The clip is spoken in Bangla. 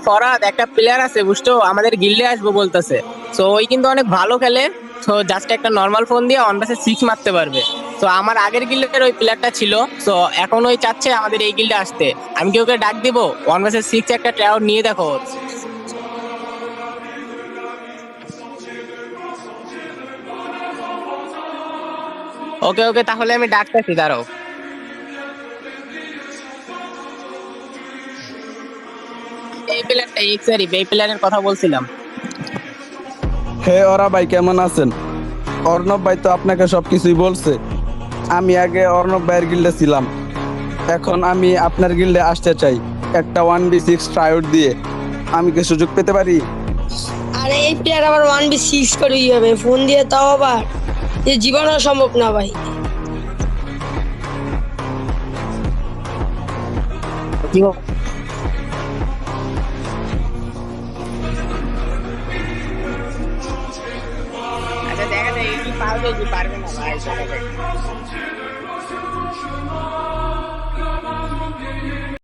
ফরহাদ একটা প্লেয়ার আছে বুঝছো, আমাদের গিল্ডে আসবো বলতেছে। তো ওই কিন্তু অনেক ভালো খেলে। তো জাস্ট একটা নর্মাল ফোন দিয়ে 1 vs 6 মারতে পারবে। তো আমার আগের গিল্ডের ওই প্লেয়ারটা ছিল। তো এখন ওই চাচ্ছে আমাদের এই গিল্ডে আসতে। আমি কি ওকে ডাক দিব? 1 vs 6 একটা ট্রায়াল নিয়ে দেখো ওর। ওকে ওকে, তাহলে আমি ডাকতেছি, দাঁড়াও। এই প্লেয়ারটা এক্সারি, এই প্লেয়ারের কথা বলছিলাম। হে ওরা ভাই, কেমন আছেন? অর্ণব ভাই তো আপনাকে সবকিছুই বলছে। আমি আগে অর্ণব ভাইয়ের গিল্ডে ছিলাম, এখন আমি আপনার গিল্ডে আসতে চাই। একটা 1v6 ট্রাইআউট দিয়ে আমি কি সুযোগ পেতে পারি? আরে এই প্লেয়ার আবার 1v6 করে হবে ফোন দিয়ে, তাও আবার এ জীবনও সম্ভব না ভাই। কি বল? আচ্ছা দেখা যায় কি পারবে কি পারবে না ভাই, দেখা যাক।